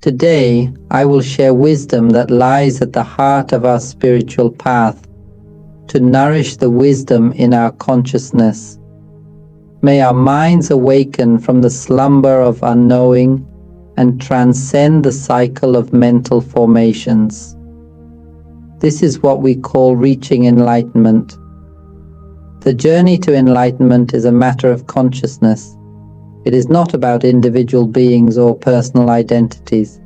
Today, I will share wisdom that lies at the heart of our spiritual path, to nourish the wisdom in our consciousness. May our minds awaken from the slumber of unknowing and transcend the cycle of mental formations. This is what we call reaching enlightenment. The journey to enlightenment is a matter of consciousness. It is not about individual beings or personal identities.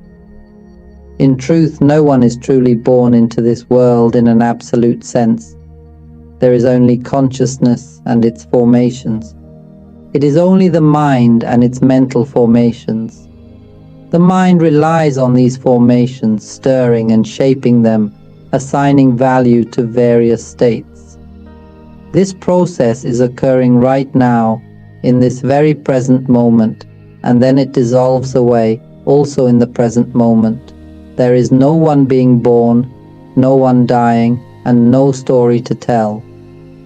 In truth, no one is truly born into this world in an absolute sense. There is only consciousness and its formations. It is only the mind and its mental formations. The mind relies on these formations, stirring and shaping them, assigning value to various states. This process is occurring right now, in this very present moment, and then it dissolves away, also in the present moment. There is no one being born, no one dying, and no story to tell.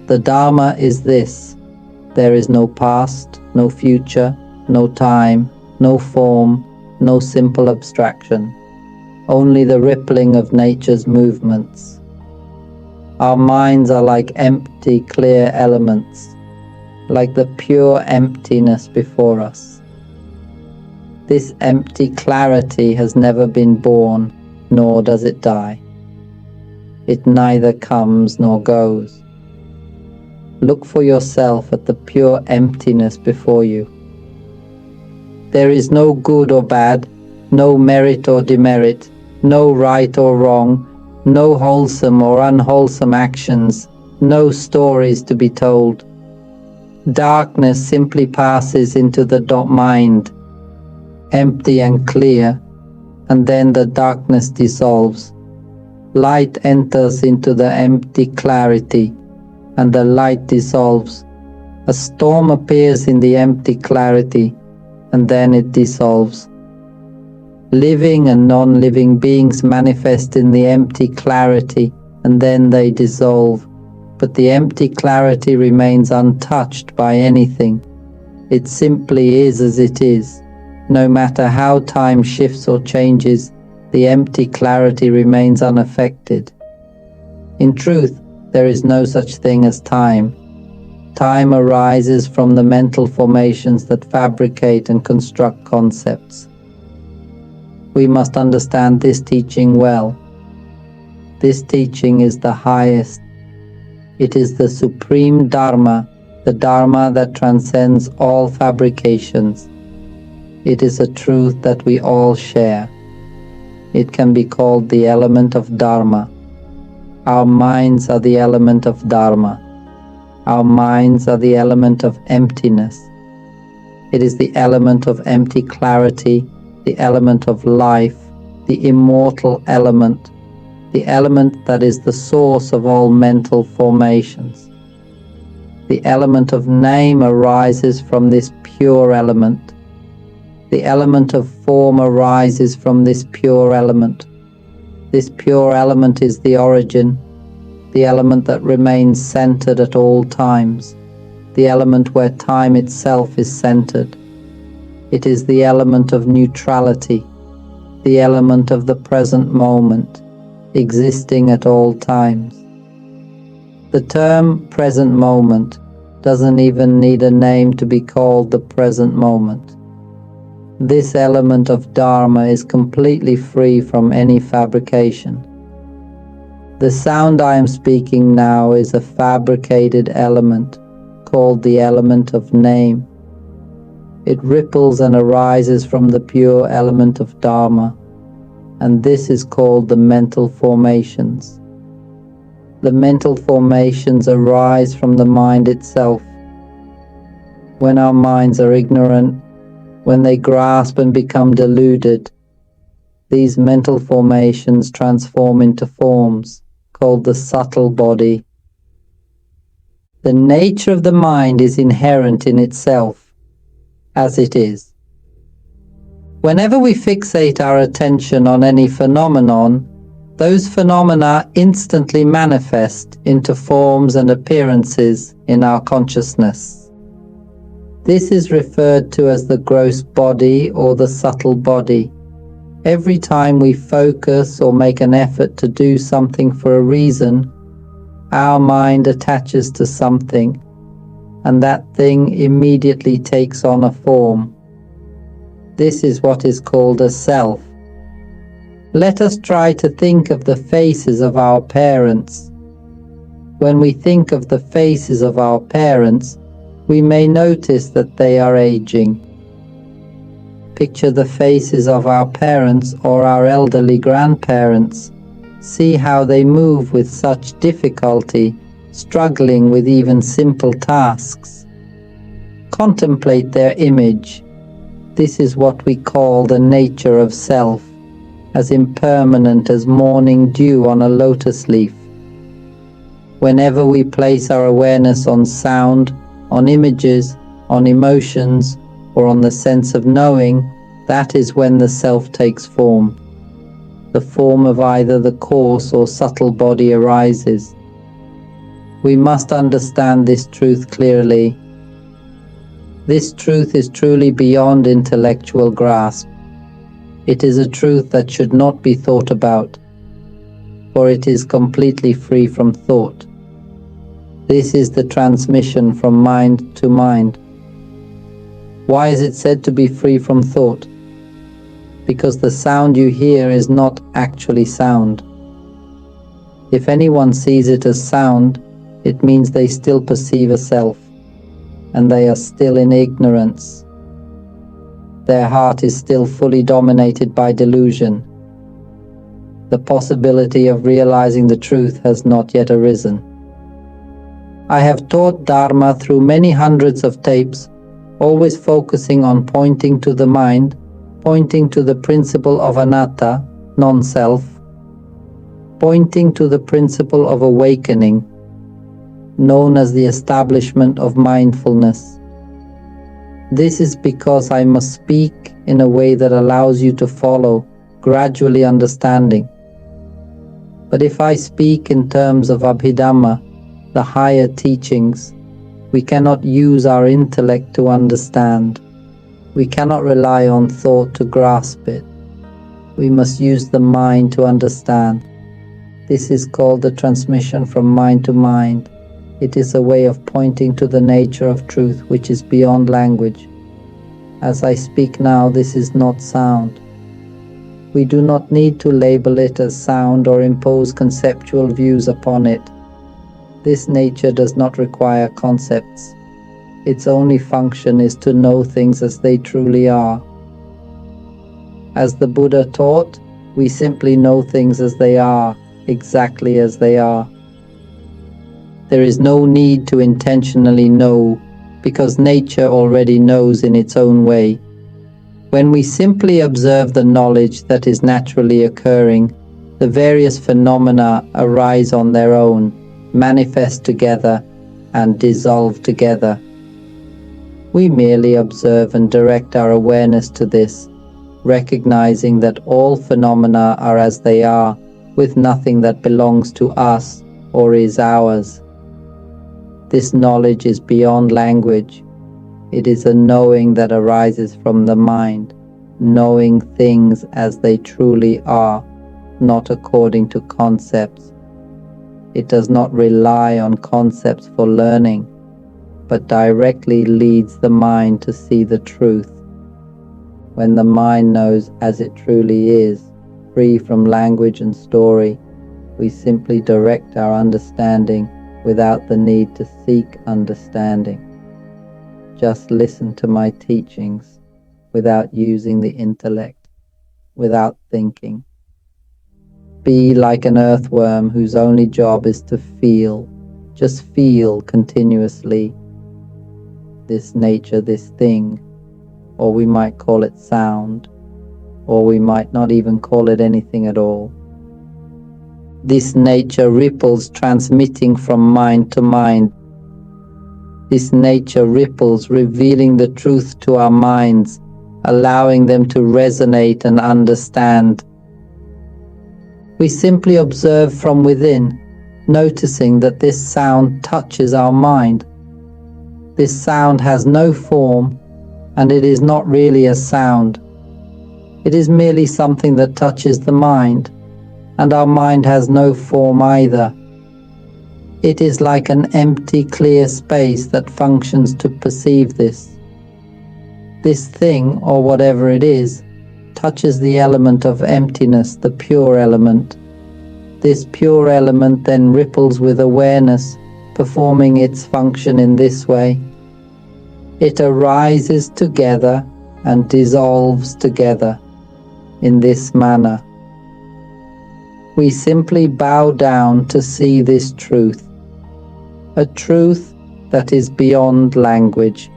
The Dharma is this: there is no past, no future, no time, no form, no simple abstraction, only the rippling of nature's movements. Our minds are like empty, clear elements, like the pure emptiness before us. This empty clarity has never been born, nor does it die. It neither comes nor goes. Look for yourself at the pure emptiness before you. There is no good or bad, no merit or demerit, no right or wrong, no wholesome or unwholesome actions, no stories to be told. Darkness simply passes into the mind, empty and clear, and then the darkness dissolves. Light enters into the empty clarity, and the light dissolves. A storm appears in the empty clarity, and then it dissolves. Living and non-living beings manifest in the empty clarity, and then they dissolve. But the empty clarity remains untouched by anything. It simply is as it is. No matter how time shifts or changes, the empty clarity remains unaffected. In truth, there is no such thing as time. Time arises from the mental formations that fabricate and construct concepts. We must understand this teaching well. This teaching is the highest. It is the supreme Dharma, the Dharma that transcends all fabrications. It is a truth that we all share. It can be called the element of Dharma. Our minds are the element of Dharma. Our minds are the element of emptiness. It is the element of empty clarity, the element of life, the immortal element, the element that is the source of all mental formations. The element of name arises from this pure element. The element of form arises from this pure element. This pure element is the origin, the element that remains centered at all times, the element where time itself is centered. It is the element of neutrality, the element of the present moment, existing at all times. The term present moment doesn't even need a name to be called the present moment. This element of Dharma is completely free from any fabrication. The sound I am speaking now is a fabricated element called the element of name. It ripples and arises from the pure element of Dharma, and this is called the mental formations. The mental formations arise from the mind itself. When our minds are ignorant, when they grasp and become deluded, these mental formations transform into forms called the subtle body. The nature of the mind is inherent in itself, as it is. Whenever we fixate our attention on any phenomenon, those phenomena instantly manifest into forms and appearances in our consciousness. This is referred to as the gross body or the subtle body. Every time we focus or make an effort to do something for a reason, our mind attaches to something, and that thing immediately takes on a form. This is what is called a self. Let us try to think of the faces of our parents. When we think of the faces of our parents, we may notice that they are aging. Picture the faces of our parents or our elderly grandparents. See how they move with such difficulty, struggling with even simple tasks. Contemplate their image. This is what we call the nature of self, as impermanent as morning dew on a lotus leaf. Whenever we place our awareness on sound, on images, on emotions, or on the sense of knowing, that is when the self takes form. The form of either the coarse or subtle body arises. We must understand this truth clearly. This truth is truly beyond intellectual grasp. It is a truth that should not be thought about, for it is completely free from thought. This is the transmission from mind to mind. Why is it said to be free from thought? Because the sound you hear is not actually sound. If anyone sees it as sound, it means they still perceive a self, and they are still in ignorance. Their heart is still fully dominated by delusion. The possibility of realizing the truth has not yet arisen. I have taught Dharma through many hundreds of tapes, always focusing on pointing to the mind, pointing to the principle of anatta, non-self, pointing to the principle of awakening, known as the establishment of mindfulness. This is because I must speak in a way that allows you to follow, gradually understanding. But if I speak in terms of Abhidhamma, the higher teachings, we cannot use our intellect to understand. We cannot rely on thought to grasp it. We must use the mind to understand. This is called the transmission from mind to mind. It is a way of pointing to the nature of truth which is beyond language. As I speak now, this is not sound. We do not need to label it as sound or impose conceptual views upon it. This nature does not require concepts. Its only function is to know things as they truly are. As the Buddha taught, we simply know things as they are, exactly as they are. There is no need to intentionally know, because nature already knows in its own way. When we simply observe the knowledge that is naturally occurring, the various phenomena arise on their own, manifest together, and dissolve together. We merely observe and direct our awareness to this, recognizing that all phenomena are as they are, with nothing that belongs to us or is ours. This knowledge is beyond language. It is a knowing that arises from the mind, knowing things as they truly are, not according to concepts. It does not rely on concepts for learning, but directly leads the mind to see the truth. When the mind knows as it truly is, free from language and story, we simply direct our understanding without the need to seek understanding. Just listen to my teachings without using the intellect, without thinking. Be like an earthworm whose only job is to feel, just feel continuously. This nature, this thing, or we might call it sound, or we might not even call it anything at all. This nature ripples, transmitting from mind to mind. This nature ripples, revealing the truth to our minds, allowing them to resonate and understand. We simply observe from within, noticing that this sound touches our mind. This sound has no form, and it is not really a sound. It is merely something that touches the mind, and our mind has no form either. It is like an empty, clear space that functions to perceive this. This thing, or whatever it is, touches the element of emptiness, the pure element. This pure element then ripples with awareness, performing its function in this way. It arises together and dissolves together in this manner. We simply bow down to see this truth, a truth that is beyond language.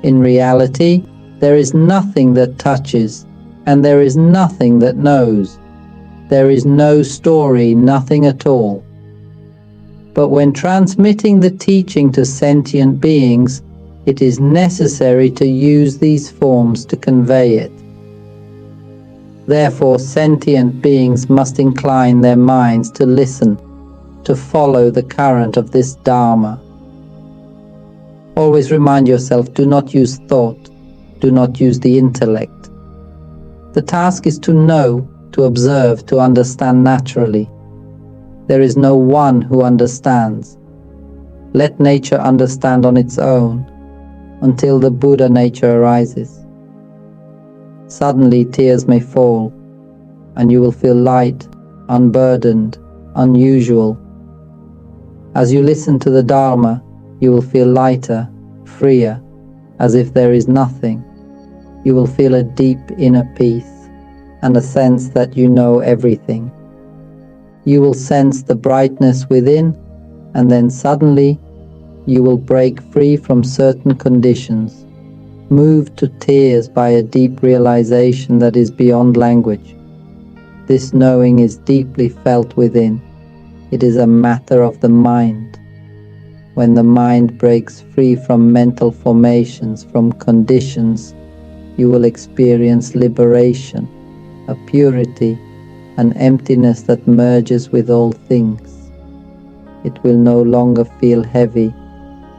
In reality, there is nothing that touches, and there is nothing that knows. There is no story, nothing at all. But when transmitting the teaching to sentient beings, it is necessary to use these forms to convey it. Therefore, sentient beings must incline their minds to listen, to follow the current of this Dharma. Always remind yourself, do not use thought, do not use the intellect. The task is to know, to observe, to understand naturally. There is no one who understands. Let nature understand on its own, until the Buddha nature arises. Suddenly tears may fall, and you will feel light, unburdened, unusual. As you listen to the Dharma, you will feel lighter, freer, as if there is nothing. You will feel a deep inner peace and a sense that you know everything. You will sense the brightness within, and then suddenly you will break free from certain conditions, moved to tears by a deep realization that is beyond language. This knowing is deeply felt within. It is a matter of the mind. When the mind breaks free from mental formations, from conditions, you will experience liberation, a purity, an emptiness that merges with all things. It will no longer feel heavy,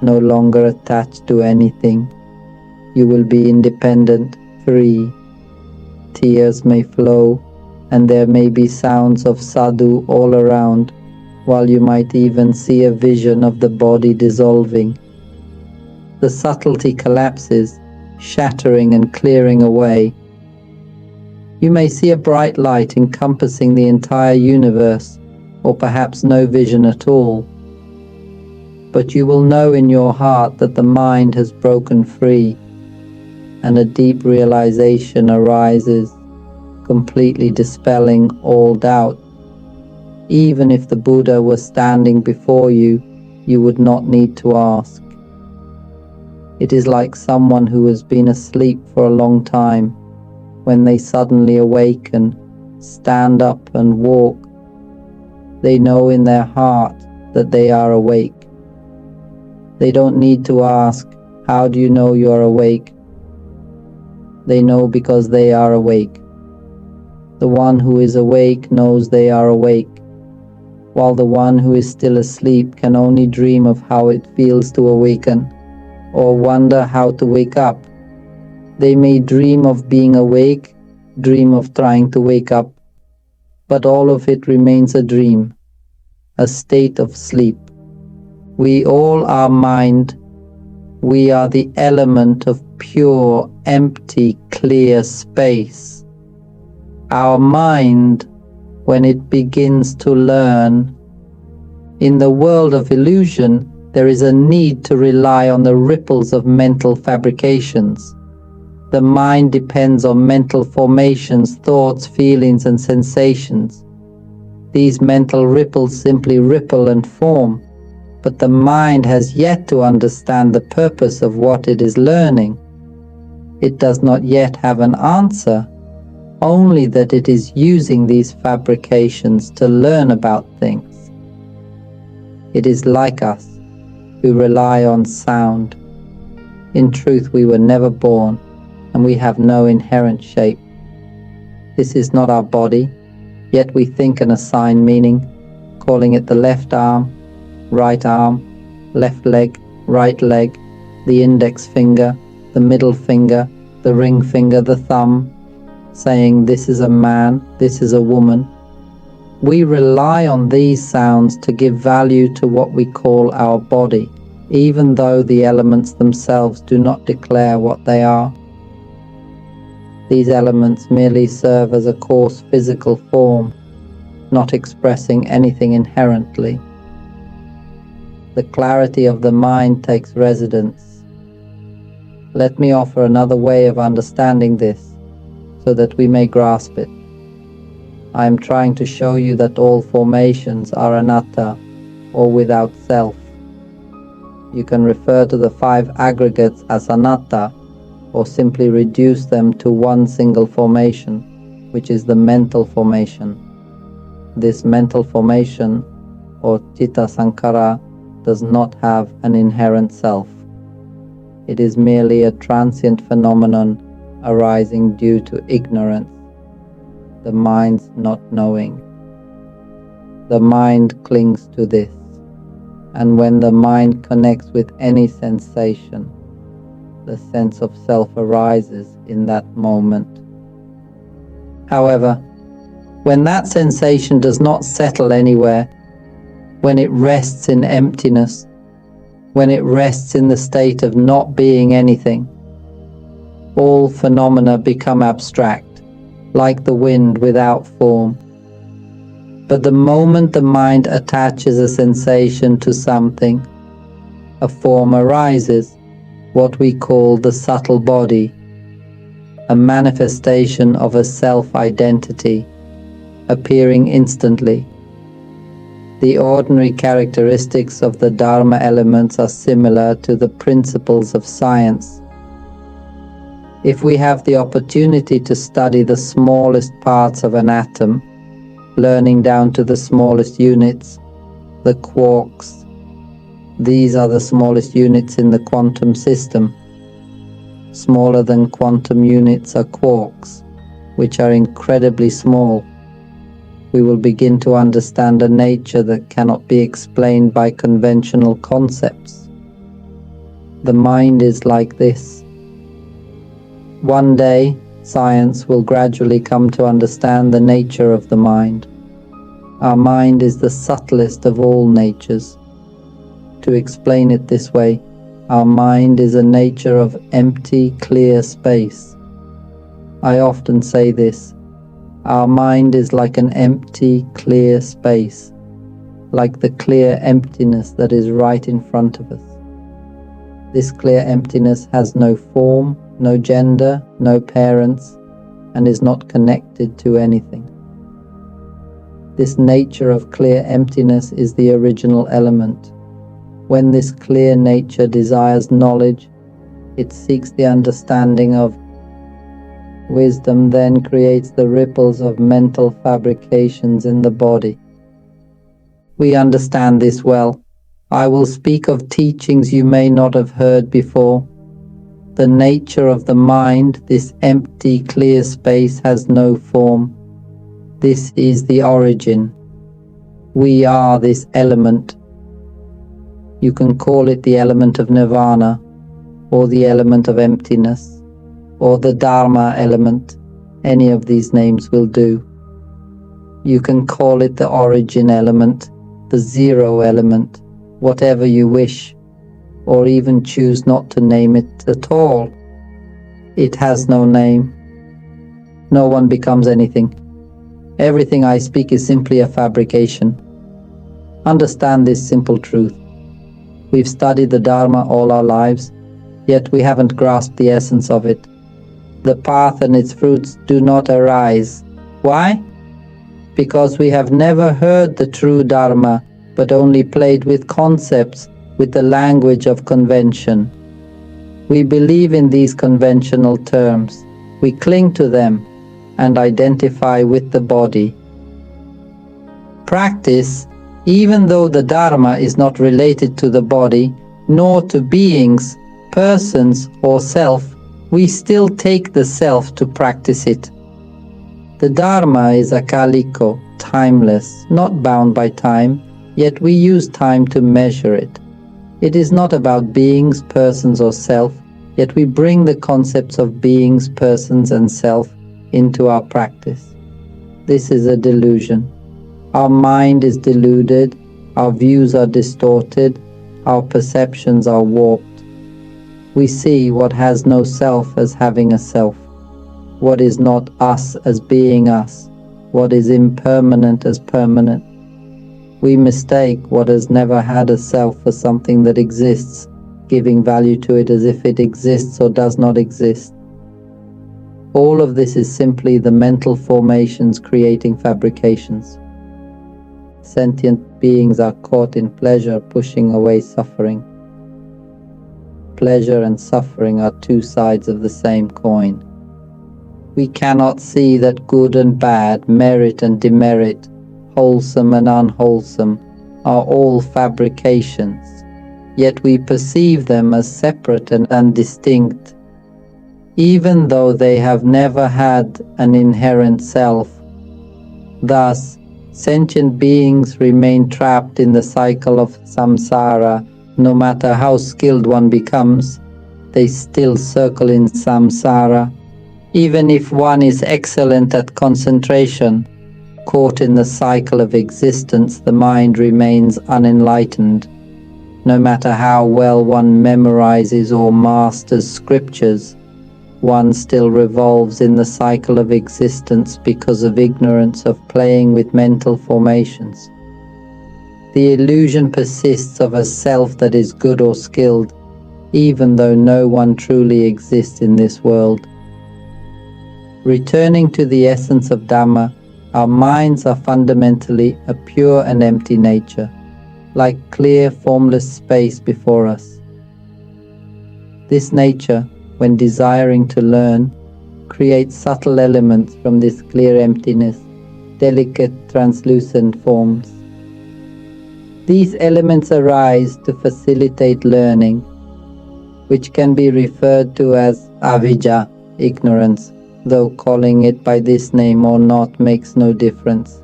no longer attached to anything. You will be independent, free. Tears may flow, and there may be sounds of sadhu all around, while you might even see a vision of the body dissolving. The subtlety collapses, shattering and clearing away. You may see a bright light encompassing the entire universe, or perhaps no vision at all. But you will know in your heart that the mind has broken free, and a deep realization arises, completely dispelling all doubt. Even if the Buddha were standing before you, you would not need to ask. It is like someone who has been asleep for a long time. When they suddenly awaken, stand up and walk, they know in their heart that they are awake. They don't need to ask, how do you know you are awake? They know because they are awake. The one who is awake knows they are awake, while the one who is still asleep can only dream of how it feels to awaken, or wonder how to wake up. They may dream of being awake, dream of trying to wake up, but all of it remains a dream, a state of sleep. We all are mind. We are the element of pure, empty, clear space. Our mind, when it begins to learn, in the world of illusion, there is a need to rely on the ripples of mental fabrications. The mind depends on mental formations, thoughts, feelings, and sensations. These mental ripples simply ripple and form, but the mind has yet to understand the purpose of what it is learning. It does not yet have an answer, only that it is using these fabrications to learn about things. It is like us, who rely on sound. In truth, we were never born, and we have no inherent shape. This is not our body, yet we think and assign meaning, calling it the left arm, left leg, right leg, the index finger, the middle finger, the ring finger, the thumb, saying this is a man, this is a woman. We rely on these sounds to give value to what we call our body, even though the elements themselves do not declare what they are. These elements merely serve as a coarse physical form, not expressing anything inherently. The clarity of the mind takes residence. Let me offer another way of understanding this, so that we may grasp it. I am trying to show you that all formations are anatta, or without self. You can refer to the 5 aggregates as anatta, or simply reduce them to one single formation, which is the mental formation. This mental formation, or citta sankhara, does not have an inherent self. It is merely a transient phenomenon arising due to ignorance, the mind's not knowing. The mind clings to this, and when the mind connects with any sensation, the sense of self arises in that moment. However, when that sensation does not settle anywhere, when it rests in emptiness, when it rests in the state of not being anything, all phenomena become abstract, like the wind without form. But the moment the mind attaches a sensation to something, a form arises, what we call the subtle body, a manifestation of a self-identity, appearing instantly. The ordinary characteristics of the Dharma elements are similar to the principles of science. If we have the opportunity to study the smallest parts of an atom, learning down to the smallest units, the quarks, these are the smallest units in the quantum system. Smaller than quantum units are quarks, which are incredibly small. We will begin to understand a nature that cannot be explained by conventional concepts. The mind is like this. One day, science will gradually come to understand the nature of the mind. Our mind is the subtlest of all natures. To explain it this way, our mind is a nature of empty, clear space. I often say this. Our mind is like an empty, clear space, like the clear emptiness that is right in front of us. This clear emptiness has no form, no gender, no parents, and is not connected to anything. This nature of clear emptiness is the original element. When this clear nature desires knowledge, it seeks the understanding of. Wisdom then creates the ripples of mental fabrications in the body. We understand this well. I will speak of teachings you may not have heard before. The nature of the mind, this empty, clear space, has no form. This is the origin. We are this element. You can call it the element of nirvana, or the element of emptiness, or the Dharma element. Any of these names will do. You can call it the origin element, the zero element, whatever you wish, or even choose not to name it at all. It has no name. No one becomes anything. Everything I speak is simply a fabrication. Understand this simple truth. We've studied the Dharma all our lives, yet we haven't grasped the essence of it. The path and its fruits do not arise. Why? Because we have never heard the true Dharma, but only played with concepts, with the language of convention. We believe in these conventional terms. We cling to them and identify with the body. Practice, even though the Dharma is not related to the body, nor to beings, persons, or self, we still take the self to practice it. The Dharma is akaliko, timeless, not bound by time, yet we use time to measure it. It is not about beings, persons, or self, Yet we bring the concepts of beings, persons, and self into our practice. This is a delusion. Our mind is deluded, our views are distorted, our perceptions are warped. We see what has no self as having a self, what is not us as being us, what is impermanent as permanent. We mistake what has never had a self for something that exists, giving value to it as if it exists or does not exist. All of this is simply the mental formations creating fabrications. Sentient beings are caught in pleasure, pushing away suffering. Pleasure and suffering are two sides of the same coin. We cannot see that good and bad, merit and demerit, wholesome and unwholesome, are all fabrications, yet we perceive them as separate and distinct, even though they have never had an inherent self. Thus, sentient beings remain trapped in the cycle of samsara. No matter how skilled one becomes, they still circle in samsara. Even if one is excellent at concentration, caught in the cycle of existence, the mind remains unenlightened. No matter how well one memorizes or masters scriptures, one still revolves in the cycle of existence because of ignorance of playing with mental formations. The illusion persists of a self that is good or skilled, even though no one truly exists in this world. Returning to the essence of Dhamma, our minds are fundamentally a pure and empty nature, like clear, formless space before us. This nature, when desiring to learn, creates subtle elements from this clear emptiness, delicate, translucent forms. These elements arise to facilitate learning, which can be referred to as avijja, ignorance, though calling it by this name or not makes no difference.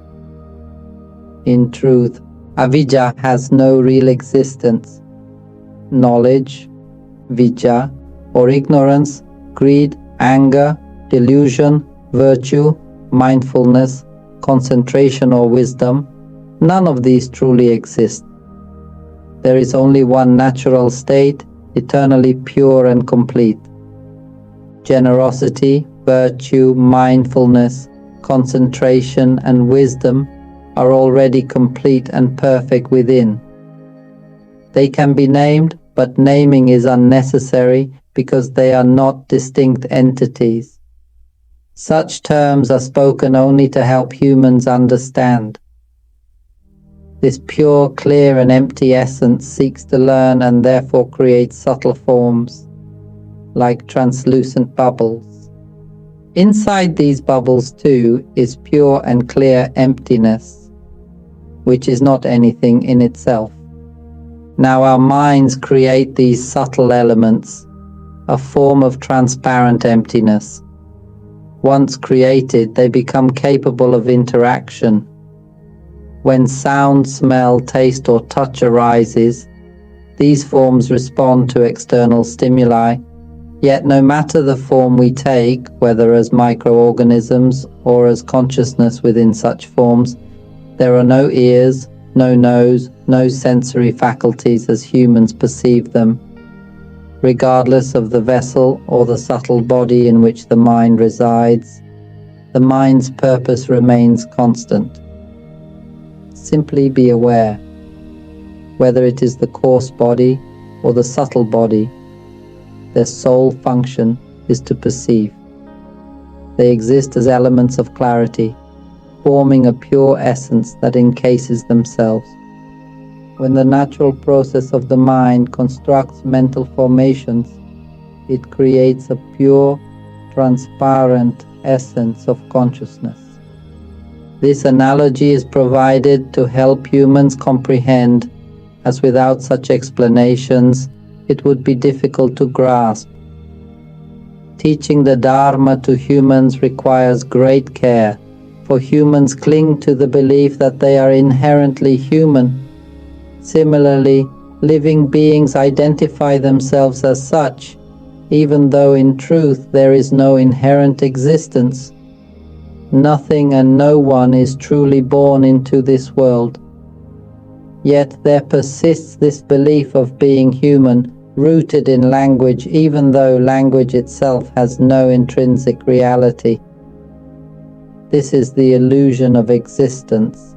In truth, avijja has no real existence. Knowledge, vijja, or ignorance, greed, anger, delusion, virtue, mindfulness, concentration or wisdom, none of these truly exist. There is only one natural state, eternally pure and complete. Generosity, virtue, mindfulness, concentration, and wisdom are already complete and perfect within. They can be named, but naming is unnecessary because they are not distinct entities. Such terms are spoken only to help humans understand. This pure, clear, and empty essence seeks to learn and therefore creates subtle forms, like translucent bubbles. Inside these bubbles, too, is pure and clear emptiness, which is not anything in itself. Now our minds create these subtle elements, a form of transparent emptiness. Once created, they become capable of interaction. When sound, smell, taste, or touch arises, these forms respond to external stimuli. Yet no matter the form we take, whether as microorganisms or as consciousness within such forms, there are no ears, no nose, no sensory faculties as humans perceive them. Regardless of the vessel or the subtle body in which the mind resides, the mind's purpose remains constant. Simply be aware, whether it is the coarse body or the subtle body, their sole function is to perceive. They exist as elements of clarity, forming a pure essence that encases themselves. When the natural process of the mind constructs mental formations, it creates a pure, transparent essence of consciousness. This analogy is provided to help humans comprehend, as without such explanations, it would be difficult to grasp. Teaching the Dharma to humans requires great care, for humans cling to the belief that they are inherently human. Similarly, living beings identify themselves as such, even though in truth there is no inherent existence. Nothing and no one is truly born into this world. Yet there persists this belief of being human, rooted in language, even though language itself has no intrinsic reality. This is the illusion of existence.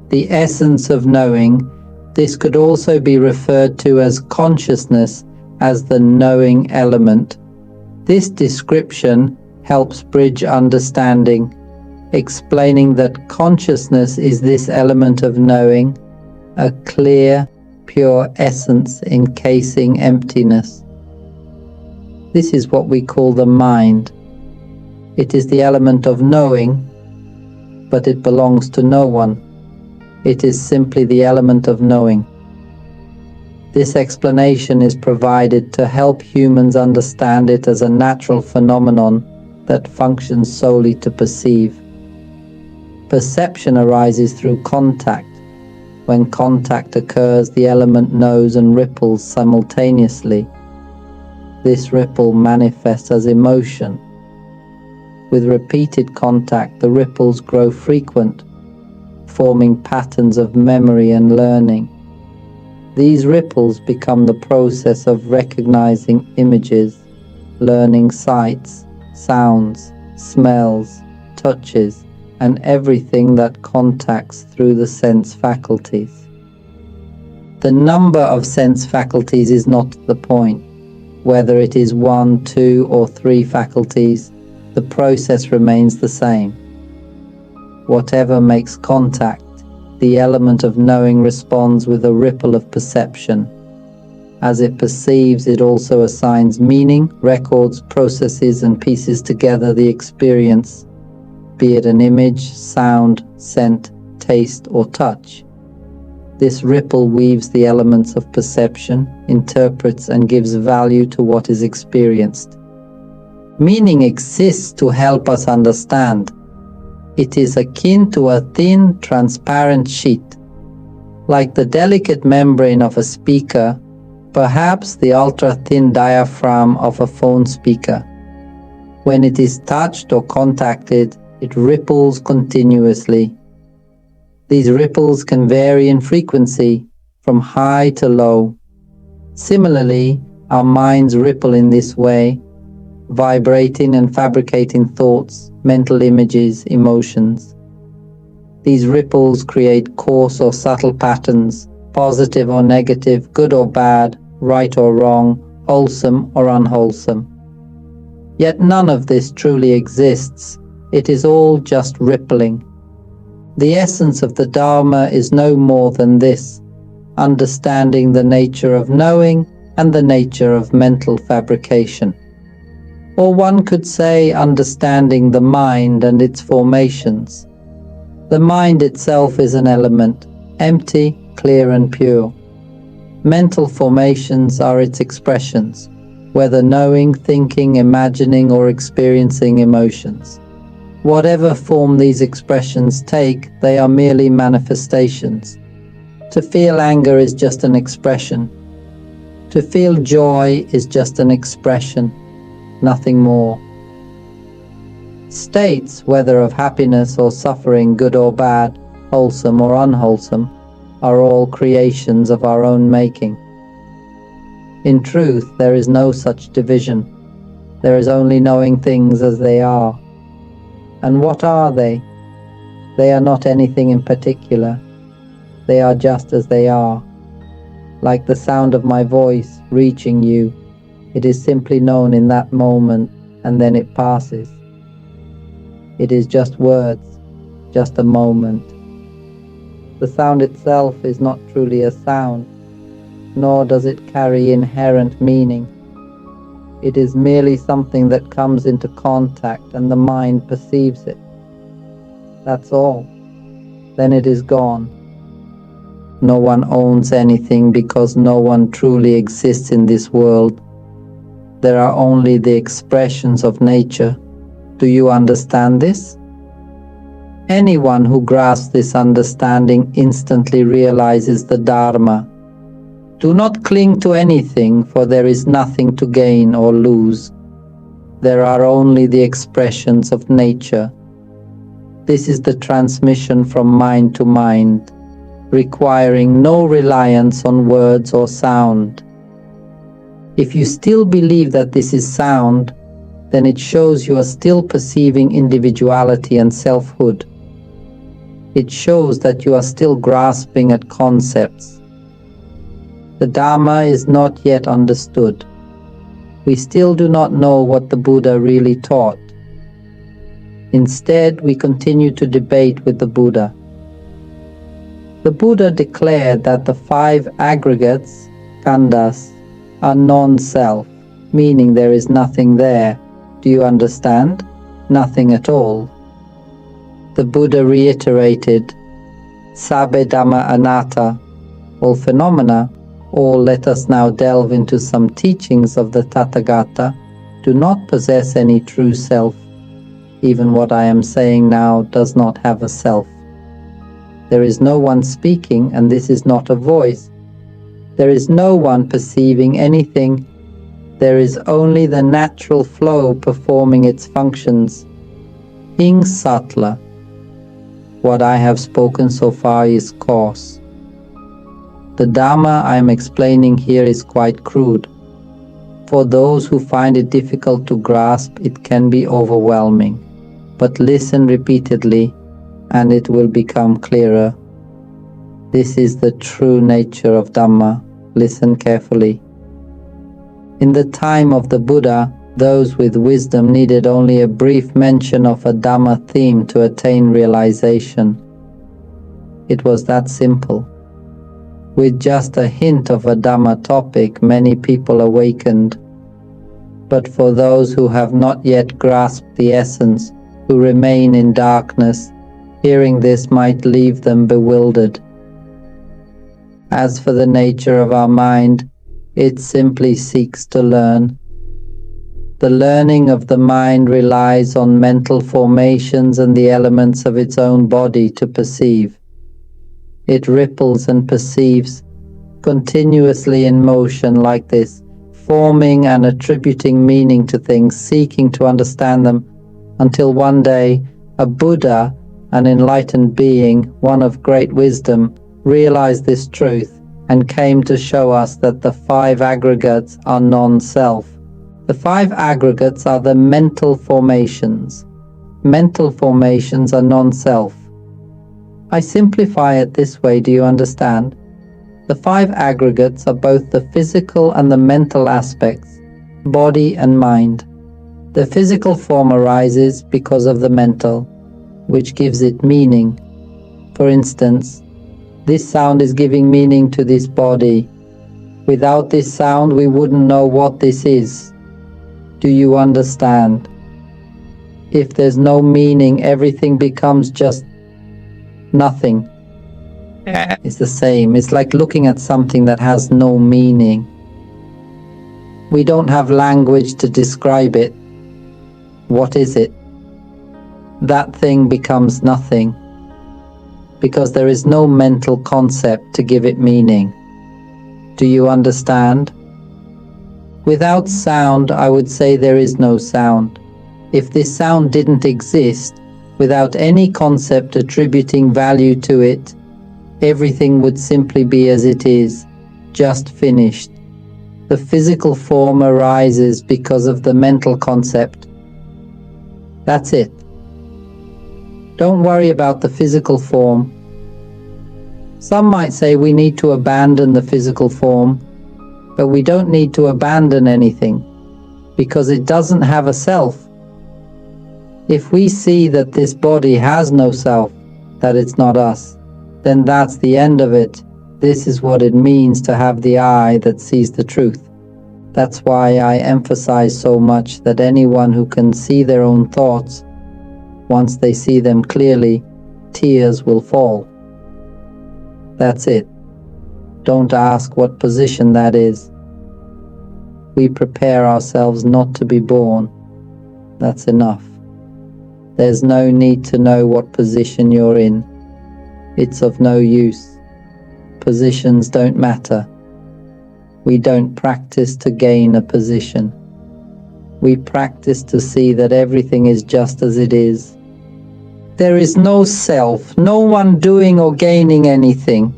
The essence of knowing. This could also be referred to as consciousness, as the knowing element. This description helps bridge understanding, explaining that consciousness is this element of knowing, a clear, pure essence encasing emptiness. This is what we call the mind. It is the element of knowing, but it belongs to no one. It is simply the element of knowing. This explanation is provided to help humans understand it as a natural phenomenon that functions solely to perceive. Perception arises through contact. When contact occurs, the element knows and ripples simultaneously. This ripple manifests as emotion. With repeated contact, the ripples grow frequent, forming patterns of memory and learning. These ripples become the process of recognizing images, learning sights, sounds, smells, touches, and everything that contacts through the sense faculties. The number of sense faculties is not the point. Whether it is 1, 2, or 3 faculties, the process remains the same. Whatever makes contact, the element of knowing responds with a ripple of perception. As it perceives, it also assigns meaning, records, processes, and pieces together the experience, be it an image, sound, scent, taste, or touch. This ripple weaves the elements of perception, interprets, and gives value to what is experienced. Meaning exists to help us understand. It is akin to a thin, transparent sheet. Like the delicate membrane of a speaker, perhaps the ultra-thin diaphragm of a phone speaker. When it is touched or contacted, it ripples continuously. These ripples can vary in frequency, from high to low. Similarly, our minds ripple in this way, vibrating and fabricating thoughts, mental images, emotions. These ripples create coarse or subtle patterns, positive or negative, good or bad, right or wrong, wholesome or unwholesome. Yet none of this truly exists. It is all just rippling. The essence of the Dharma is no more than this, understanding the nature of knowing and the nature of mental fabrication. Or one could say understanding the mind and its formations. The mind itself is an element, empty, clear and pure. Mental formations are its expressions, whether knowing, thinking, imagining, or experiencing emotions. Whatever form these expressions take, they are merely manifestations. To feel anger is just an expression. To feel joy is just an expression, nothing more. States, whether of happiness or suffering, good or bad, wholesome or unwholesome, are all creations of our own making. In truth, there is no such division. There is only knowing things as they are. And what are they? They are not anything in particular. They are just as they are. Like the sound of my voice reaching you, it is simply known in that moment, and then it passes. It is just words, just a moment. The sound itself is not truly a sound, nor does it carry inherent meaning. It is merely something that comes into contact and the mind perceives it. That's all. Then it is gone. No one owns anything because no one truly exists in this world. There are only the expressions of nature. Do you understand this? Anyone who grasps this understanding instantly realizes the Dharma. Do not cling to anything, for there is nothing to gain or lose. There are only the expressions of nature. This is the transmission from mind to mind, requiring no reliance on words or sound. If you still believe that this is sound, then it shows you are still perceiving individuality and selfhood. It shows that you are still grasping at concepts. The Dharma is not yet understood. We still do not know what the Buddha really taught. Instead, we continue to debate with the Buddha. The Buddha declared that the 5 aggregates, khandhas, are non-self, meaning there is nothing there. Do you understand? Nothing at all. The Buddha reiterated, Sabbe Dhamma Anatta, all phenomena, or let us now delve into some teachings of the Tathagata, do not possess any true self. Even what I am saying now does not have a self. There is no one speaking, and this is not a voice. There is no one perceiving anything. There is only the natural flow performing its functions. Hing Sattva. What I have spoken so far is coarse. The Dhamma I am explaining here is quite crude. For those who find it difficult to grasp, it can be overwhelming. But listen repeatedly, and it will become clearer. This is the true nature of Dhamma. Listen carefully. In the time of the Buddha, those with wisdom needed only a brief mention of a Dhamma theme to attain realization. It was that simple. With just a hint of a Dhamma topic, many people awakened. But for those who have not yet grasped the essence, who remain in darkness, hearing this might leave them bewildered. As for the nature of our mind, it simply seeks to learn. The learning of the mind relies on mental formations and the elements of its own body to perceive. It ripples and perceives, continuously in motion like this, forming and attributing meaning to things, seeking to understand them, until one day a Buddha, an enlightened being, one of great wisdom, realized this truth and came to show us that the 5 aggregates are non-self. The 5 aggregates are the mental formations. Mental formations are non-self. I simplify it this way, do you understand? The 5 aggregates are both the physical and the mental aspects, body and mind. The physical form arises because of the mental, which gives it meaning. For instance, this sound is giving meaning to this body. Without this sound, we wouldn't know what this is. Do you understand? If there's no meaning, everything becomes just nothing. It's the same. It's like looking at something that has no meaning. We don't have language to describe it. What is it? That thing becomes nothing, because there is no mental concept to give it meaning. Do you understand? Without sound, I would say there is no sound. If this sound didn't exist, without any concept attributing value to it, everything would simply be as it is, just finished. The physical form arises because of the mental concept. That's it. Don't worry about the physical form. Some might say we need to abandon the physical form, but we don't need to abandon anything, because it doesn't have a self. If we see that this body has no self, that it's not us, then that's the end of it. This is what it means to have the eye that sees the truth. That's why I emphasize so much that anyone who can see their own thoughts, once they see them clearly, tears will fall. That's it. Don't ask what position that is. We prepare ourselves not to be born. That's enough. There's no need to know what position you're in. It's of no use. Positions don't matter. We don't practice to gain a position. We practice to see that everything is just as it is. There is no self, no one doing or gaining anything.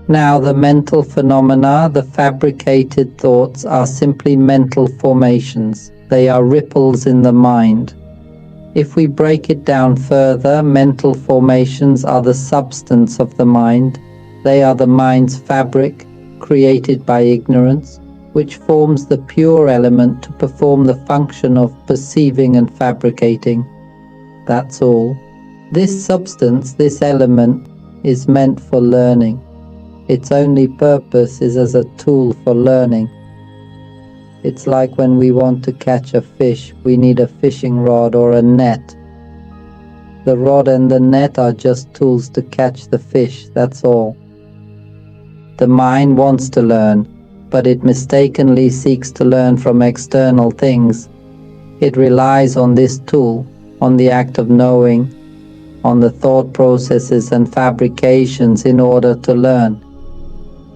Now the mental phenomena, the fabricated thoughts, are simply mental formations. They are ripples in the mind. If we break it down further, mental formations are the substance of the mind. They are the mind's fabric, created by ignorance, which forms the pure element to perform the function of perceiving and fabricating. That's all. This substance, this element, is meant for learning. Its only purpose is as a tool for learning. It's like when we want to catch a fish, we need a fishing rod or a net. The rod and the net are just tools to catch the fish, that's all. The mind wants to learn, but it mistakenly seeks to learn from external things. It relies on this tool, on the act of knowing, on the thought processes and fabrications in order to learn.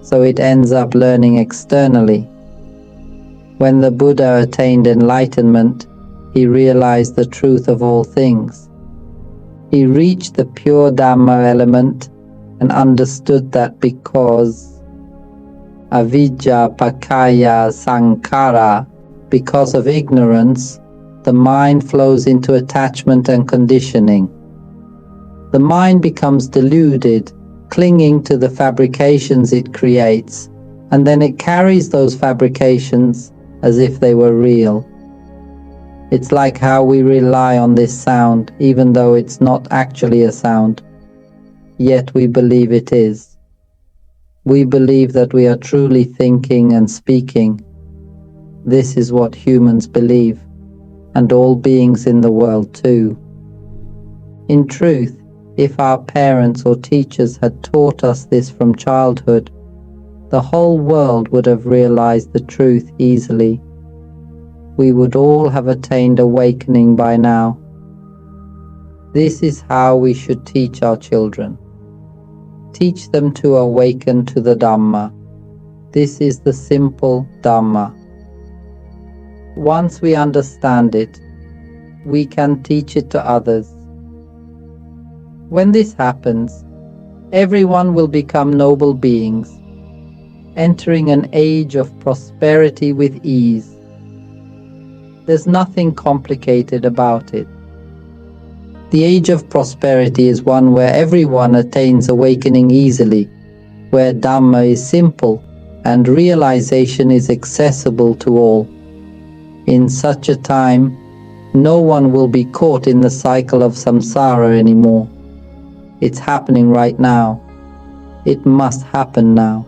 So it ends up learning externally. When the Buddha attained enlightenment, he realized the truth of all things. He reached the pure Dhamma element and understood that because avijja pakaya sankhara, because of ignorance, the mind flows into attachment and conditioning. The mind becomes deluded, clinging to the fabrications it creates, and then it carries those fabrications as if they were real. It's like how we rely on this sound, even though it's not actually a sound, yet we believe it is. We believe that we are truly thinking and speaking. This is what humans believe, and all beings in the world too. In truth, if our parents or teachers had taught us this from childhood, the whole world would have realized the truth easily. We would all have attained awakening by now. This is how we should teach our children. Teach them to awaken to the Dhamma. This is the simple Dhamma. Once we understand it, we can teach it to others. When this happens, everyone will become noble beings, entering an age of prosperity with ease. There's nothing complicated about it. The age of prosperity is one where everyone attains awakening easily, where Dhamma is simple and realization is accessible to all. In such a time, no one will be caught in the cycle of samsara anymore. It's happening right now. It must happen now.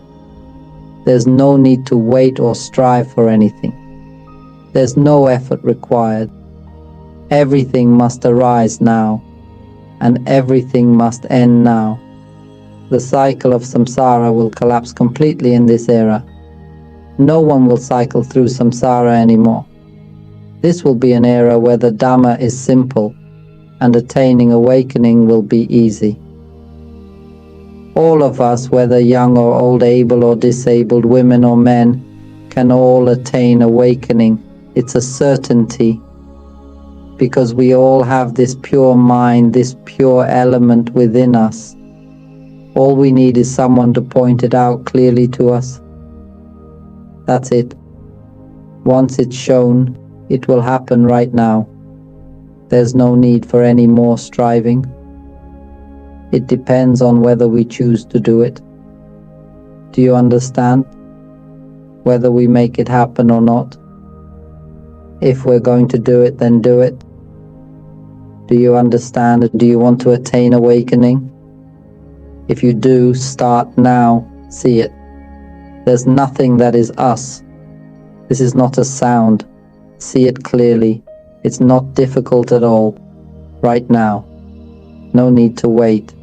There's no need to wait or strive for anything. There's no effort required. Everything must arise now, and everything must end now. The cycle of samsara will collapse completely in this era. No one will cycle through samsara anymore. This will be an era where the Dhamma is simple, and attaining awakening will be easy. All of us, whether young or old, able or disabled, women or men, can all attain awakening. It's a certainty, because we all have this pure mind, this pure element within us. All we need is someone to point it out clearly to us. That's it. Once it's shown, it will happen right now. There's no need for any more striving. It depends on whether we choose to do it. Do you understand? Whether we make it happen or not. If we're going to do it, then do it. Do you understand? Do you want to attain awakening? If you do, start now. See it. There's nothing that is us. This is not a sound. See it clearly. It's not difficult at all. Right now. No need to wait.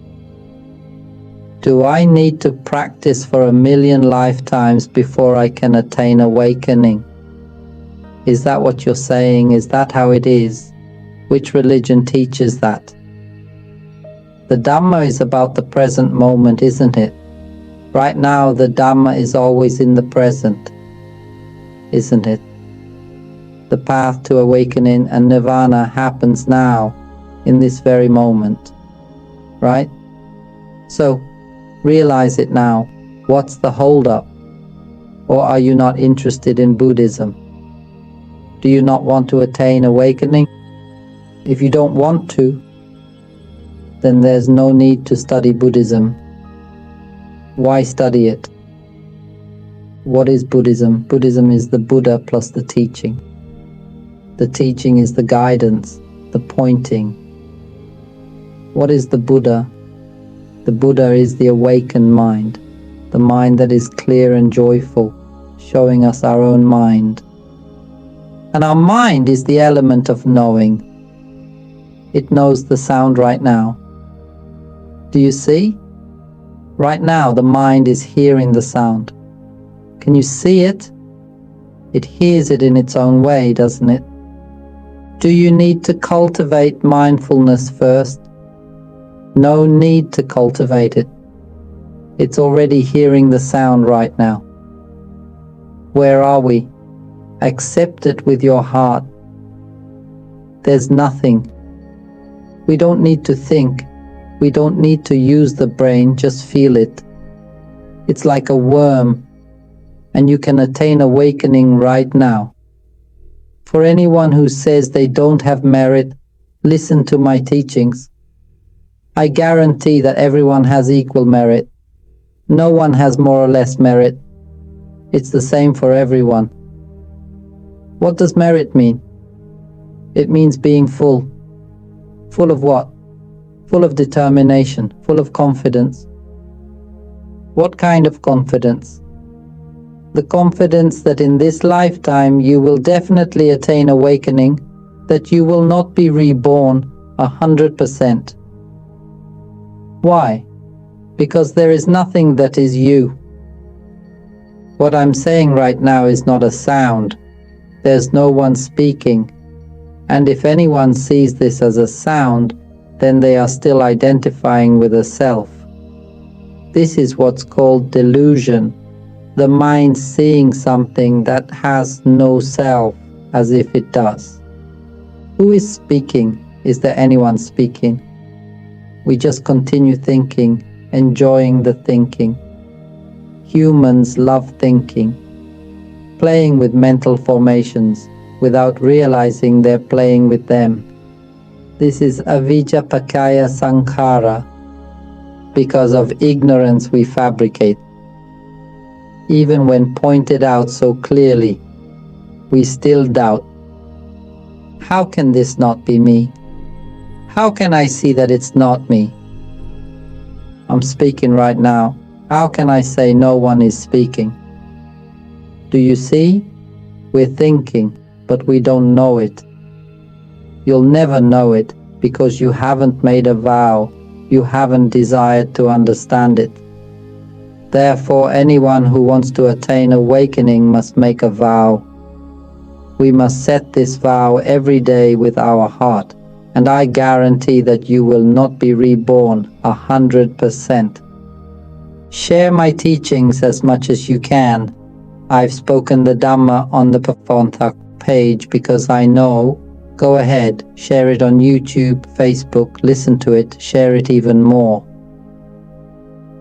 Do I need to practice for 1,000,000 lifetimes before I can attain awakening? Is that what you're saying? Is that how it is? Which religion teaches that? The Dhamma is about the present moment, isn't it? Right now, the Dhamma is always in the present, isn't it? The path to awakening and nirvana happens now, in this very moment, right? So, realize it now. What's the hold-up? Or are you not interested in Buddhism? Do you not want to attain awakening? If you don't want to, then there's no need to study Buddhism. Why study it? What is Buddhism? Buddhism is the Buddha plus the teaching. The teaching is the guidance, the pointing. What is the Buddha? The Buddha is the awakened mind, the mind that is clear and joyful, showing us our own mind. And our mind is the element of knowing. It knows the sound right now. Do you see? Right now, the mind is hearing the sound. Can you see it? It hears it in its own way, doesn't it? Do you need to cultivate mindfulness first? No need to cultivate it. It's already hearing the sound right now. Where are we? Accept it with your heart. There's nothing. We don't need to think. We don't need to use the brain, just feel it. It's like a worm, and you can attain awakening right now. For anyone who says they don't have merit, listen to my teachings. I guarantee that everyone has equal merit. No one has more or less merit. It's the same for everyone. What does merit mean? It means being full. Full of what? Full of determination, full of confidence. What kind of confidence? The confidence that in this lifetime you will definitely attain awakening, that you will not be reborn 100%. Why? Because there is nothing that is you. What I'm saying right now is not a sound. There's no one speaking. And if anyone sees this as a sound, then they are still identifying with a self. This is what's called delusion. The mind seeing something that has no self, as if it does. Who is speaking? Is there anyone speaking? We just continue thinking, enjoying the thinking. Humans love thinking, playing with mental formations without realizing they're playing with them. This is avijjapakaya sankhara. Because of ignorance we fabricate. Even when pointed out so clearly, we still doubt. How can this not be me? How can I see that it's not me? I'm speaking right now. How can I say no one is speaking? Do you see? We're thinking, but we don't know it. You'll never know it because you haven't made a vow. You haven't desired to understand it. Therefore, anyone who wants to attain awakening must make a vow. We must set this vow every day with our heart, and I guarantee that you will not be reborn 100%. Share my teachings as much as you can. I've spoken the Dhamma on the Pafonthak page because I know. Go ahead, share it on YouTube, Facebook, listen to it, share it even more.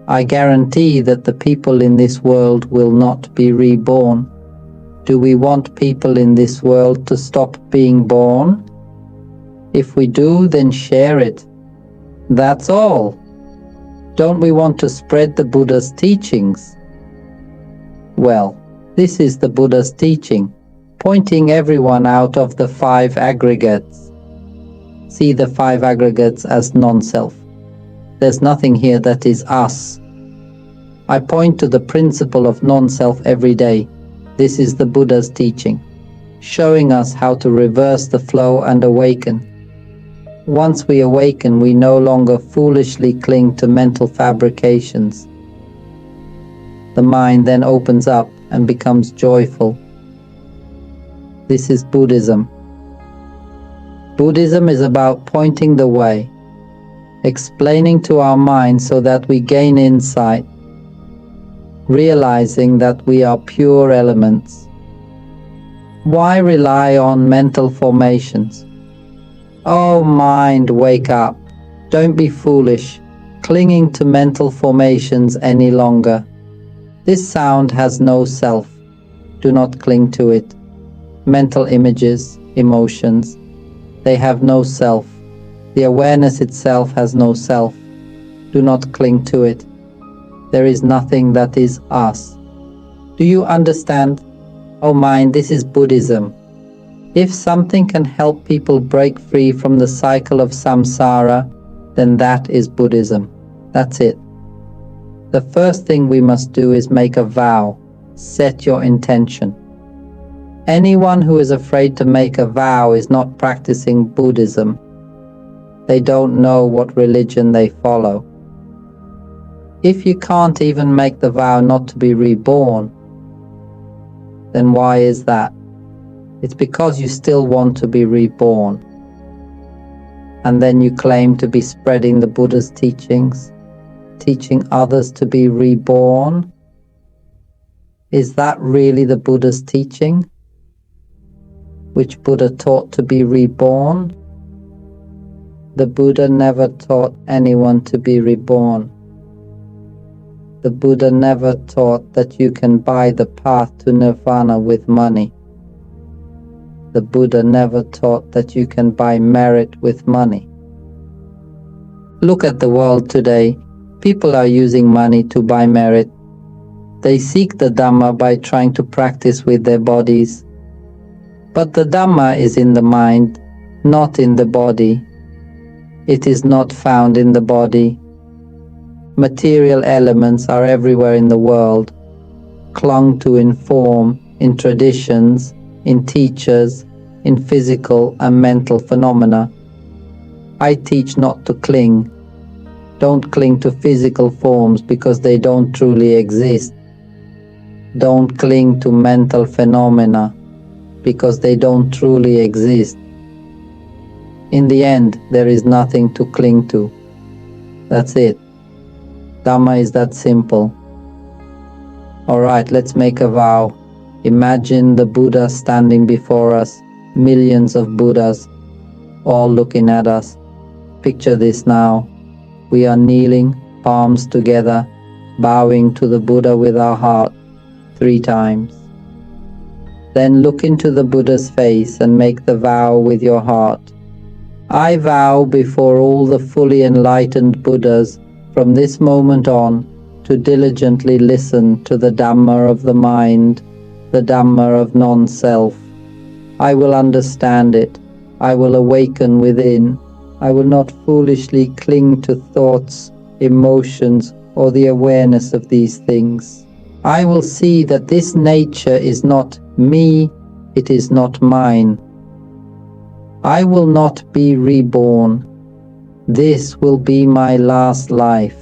I guarantee that the people in this world will not be reborn. Do we want people in this world to stop being born? If we do, then share it. That's all. Don't we want to spread the Buddha's teachings? Well, this is the Buddha's teaching, pointing everyone out of the 5 aggregates. See the 5 aggregates as non-self. There's nothing here that is us. I point to the principle of non-self every day. This is the Buddha's teaching, showing us how to reverse the flow and awaken. Once we awaken, we no longer foolishly cling to mental fabrications. The mind then opens up and becomes joyful. This is Buddhism. Buddhism is about pointing the way, explaining to our mind so that we gain insight. realizing that we are pure elements. Why rely on mental formations? Oh mind, wake up. Don't be foolish, clinging to mental formations any longer. This sound has no self. Do not cling to it. Mental images, emotions, they have no self. The awareness itself has no self. Do not cling to it. There is nothing that is us. Do you understand? Oh mind, this is Buddhism. If something can help people break free from the cycle of samsara, then that is Buddhism. That's it. The first thing we must do is make a vow. Set your intention. Anyone who is afraid to make a vow is not practicing Buddhism. They don't know what religion they follow. If you can't even make the vow not to be reborn, then why is that? It's because you still want to be reborn. And then you claim to be spreading the Buddha's teachings, teaching others to be reborn. Is that really the Buddha's teaching? Which Buddha taught to be reborn? The Buddha never taught anyone to be reborn. The Buddha never taught that you can buy the path to nirvana with money. The Buddha never taught that you can buy merit with money. Look at the world today. People are using money to buy merit. They seek the Dhamma by trying to practice with their bodies. But the Dhamma is in the mind, not in the body. It is not found in the body. Material elements are everywhere in the world, clung to in form, in traditions, in teachers, in physical and mental phenomena. I teach not to cling. Don't cling to physical forms because they don't truly exist. Don't cling to mental phenomena because they don't truly exist. In the end, there is nothing to cling to. That's it. Dhamma is that simple. Alright, let's make a vow. Imagine the Buddha standing before us, millions of Buddhas, all looking at us. Picture this now. We are kneeling, palms together, bowing to the Buddha with our heart 3 times. Then look into the Buddha's face and make the vow with your heart. I vow before all the fully enlightened Buddhas from this moment on to diligently listen to the Dhamma of the mind, the Dhamma of non-self. I will understand it. I will awaken within. I will not foolishly cling to thoughts, emotions, or the awareness of these things. I will see that this nature is not me, it is not mine. I will not be reborn. This will be my last life.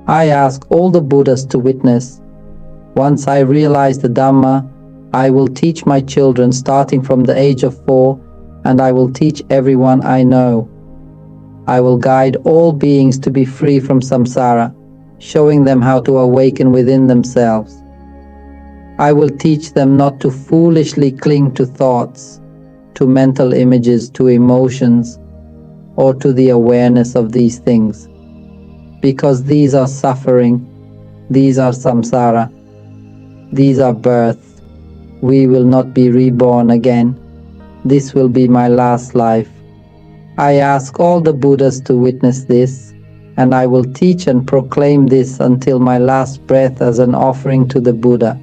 I ask all the Buddhas to witness. Once I realize the Dhamma, I will teach my children starting from the age of 4, and I will teach everyone I know. I will guide all beings to be free from samsara, showing them how to awaken within themselves. I will teach them not to foolishly cling to thoughts, to mental images, to emotions, or to the awareness of these things, because these are suffering, these are samsara, these are birth. We will not be reborn again. This will be my last life. I ask all the Buddhas to witness this, and I will teach and proclaim this until my last breath as an offering to the Buddha,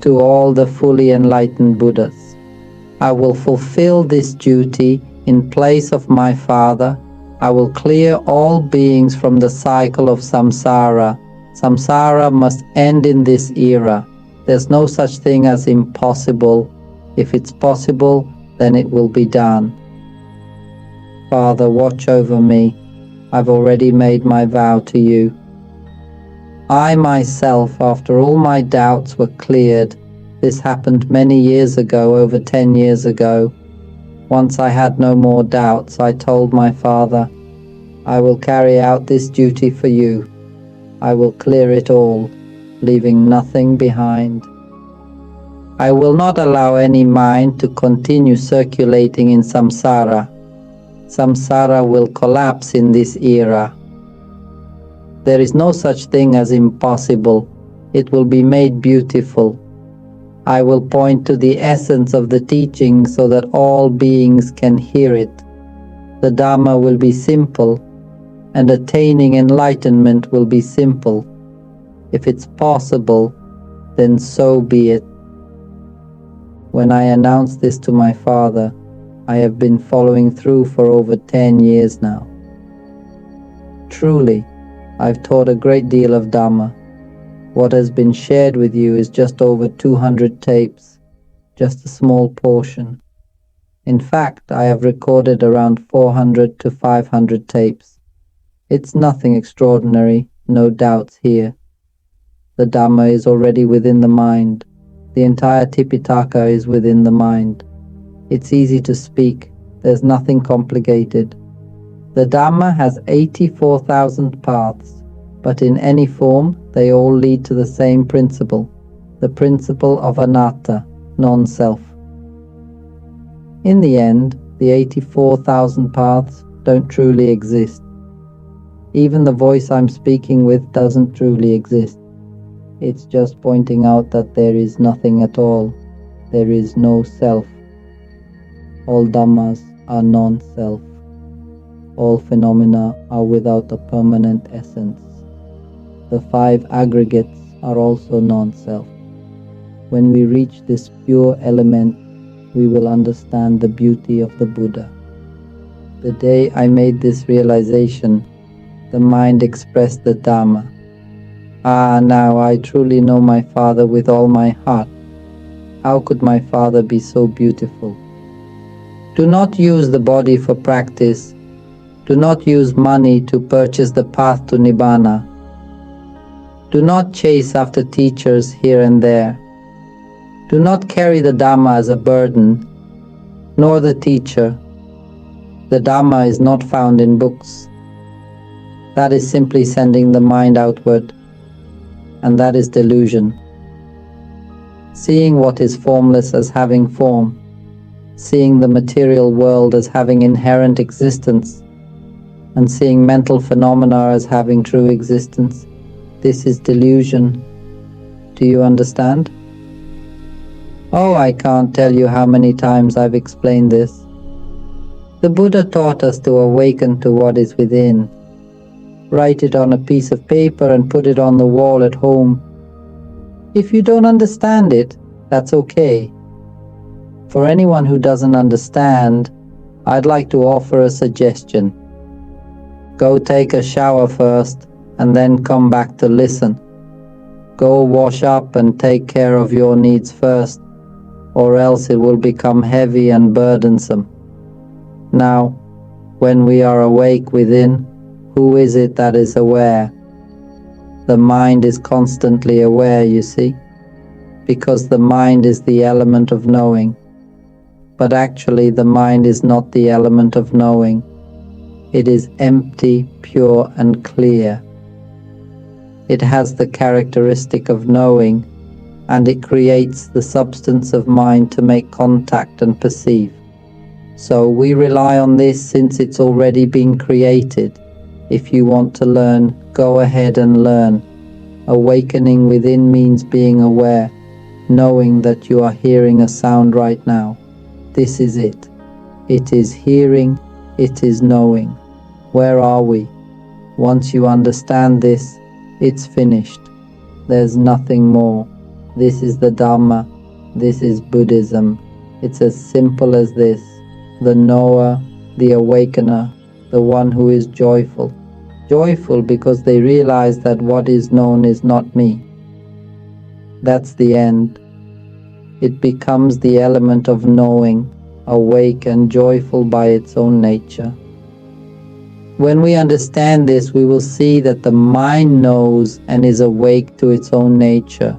to all the fully enlightened Buddhas. I will fulfill this duty in place of my Father. I will clear all beings from the cycle of samsara. Samsara must end in this era. There's no such thing as impossible. If it's possible, then it will be done. Father, watch over me. I've already made my vow to you. I myself, after all my doubts were cleared, this happened many years ago, over 10 years ago. Once I had no more doubts, I told my Father, I will carry out this duty for you. I will clear it all. leaving nothing behind. I will not allow any mind to continue circulating in samsara. Samsara will collapse in this era. There is no such thing as impossible. It will be made beautiful. I will point to the essence of the teaching so that all beings can hear it. The Dhamma will be simple, and attaining enlightenment will be simple. If it's possible, then so be it. When I announced this to my father, I have been following through for over 10 years now. Truly, I've taught a great deal of Dhamma. What has been shared with you is just over 200 tapes, just a small portion. In fact, I have recorded around 400 to 500 tapes. It's nothing extraordinary, no doubts here. The Dhamma is already within the mind. The entire Tipitaka is within the mind. It's easy to speak. There's nothing complicated. The Dhamma has 84,000 paths, but in any form, they all lead to the same principle, the principle of anatta, non-self. In the end, the 84,000 paths don't truly exist. Even the voice I'm speaking with doesn't truly exist. It's just pointing out that there is nothing at all. There is no self. All Dhammas are non-self. All phenomena are without a permanent essence. The 5 aggregates are also non-self. When we reach this pure element, we will understand the beauty of the Buddha. The day I made this realization, the mind expressed the Dhamma. Now I truly know my Father with all my heart. How could my Father be so beautiful? Do not use the body for practice. Do not use money to purchase the path to Nibbana. Do not chase after teachers here and there. Do not carry the Dhamma as a burden, nor the teacher. The Dhamma is not found in books. That is simply sending the mind outward, and that is delusion. Seeing what is formless as having form, seeing the material world as having inherent existence, and seeing mental phenomena as having true existence, this is delusion. Do you understand? Oh, I can't tell you how many times I've explained this. The Buddha taught us to awaken to what is within. Write it on a piece of paper and put it on the wall at home. If you don't understand it, that's okay. For anyone who doesn't understand, I'd like to offer a suggestion. Go take a shower first and then come back to listen. Go wash up and take care of your needs first, or else it will become heavy and burdensome. Now, when we are awake within, who is it that is aware? The mind is constantly aware, you see, because the mind is the element of knowing. But actually the mind is not the element of knowing. It is empty, pure, and clear. It has the characteristic of knowing, and it creates the substance of mind to make contact and perceive. So we rely on this since it's already been created. If you want to learn, go ahead and learn. Awakening within means being aware, knowing that you are hearing a sound right now. This is it. It is hearing, it is knowing. Where are we? Once you understand this, it's finished. There's nothing more. This is the Dhamma. This is Buddhism. It's as simple as this. The knower, the awakener, the one who is joyful. Joyful because they realize that what is known is not me. That's the end. It becomes the element of knowing, awake and joyful by its own nature. When we understand this, we will see that the mind knows and is awake to its own nature.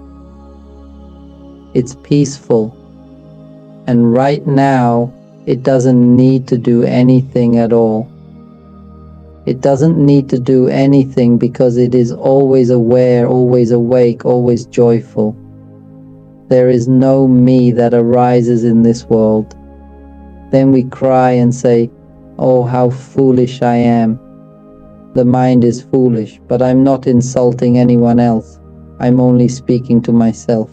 It's peaceful, and right now it doesn't need to do anything at all. It doesn't need to do anything because it is always aware, always awake, always joyful. There is no me that arises in this world. Then we cry and say, "Oh, how foolish I am." The mind is foolish, but I'm not insulting anyone else. I'm only speaking to myself.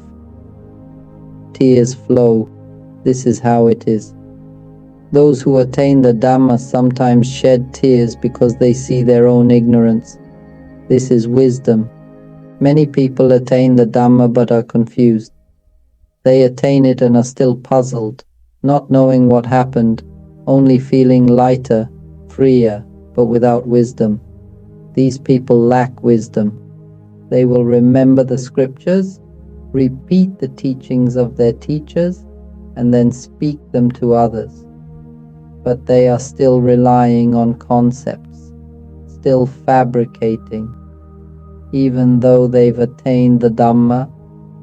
Tears flow. This is how it is. Those who attain the Dhamma sometimes shed tears because they see their own ignorance. This is wisdom. Many people attain the Dhamma but are confused. They attain it and are still puzzled, not knowing what happened, only feeling lighter, freer, but without wisdom. These people lack wisdom. They will remember the scriptures, repeat the teachings of their teachers, and then speak them to others. But they are still relying on concepts, still fabricating. Even though they've attained the Dhamma,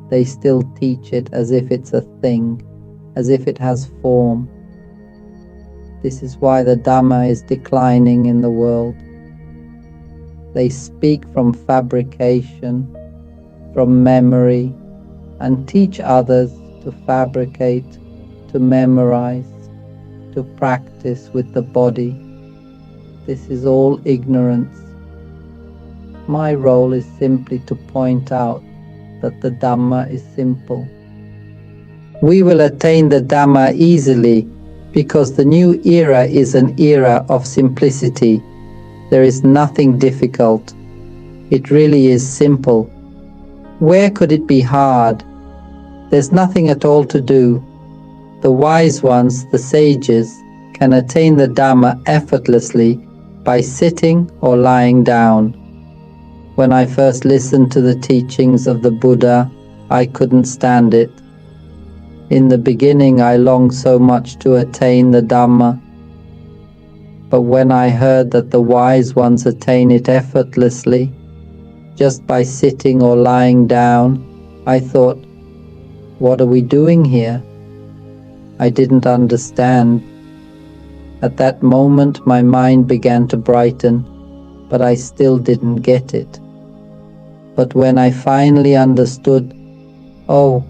they still teach it as if it's a thing, as if it has form. This is why the Dhamma is declining in the world. They speak from fabrication, from memory, and teach others to fabricate, to memorize, to practice with the body. This is all ignorance. My role is simply to point out that the Dhamma is simple. We will attain the Dhamma easily because the new era is an era of simplicity. There is nothing difficult. It really is simple. Where could it be hard? There's nothing at all to do. The wise ones, the sages, can attain the Dhamma effortlessly by sitting or lying down. When I first listened to the teachings of the Buddha, I couldn't stand it. In the beginning, I longed so much to attain the Dhamma. But when I heard that the wise ones attain it effortlessly, just by sitting or lying down, I thought, what are we doing here? I didn't understand. At that moment, my mind began to brighten, but I still didn't get it. But when I finally understood, oh,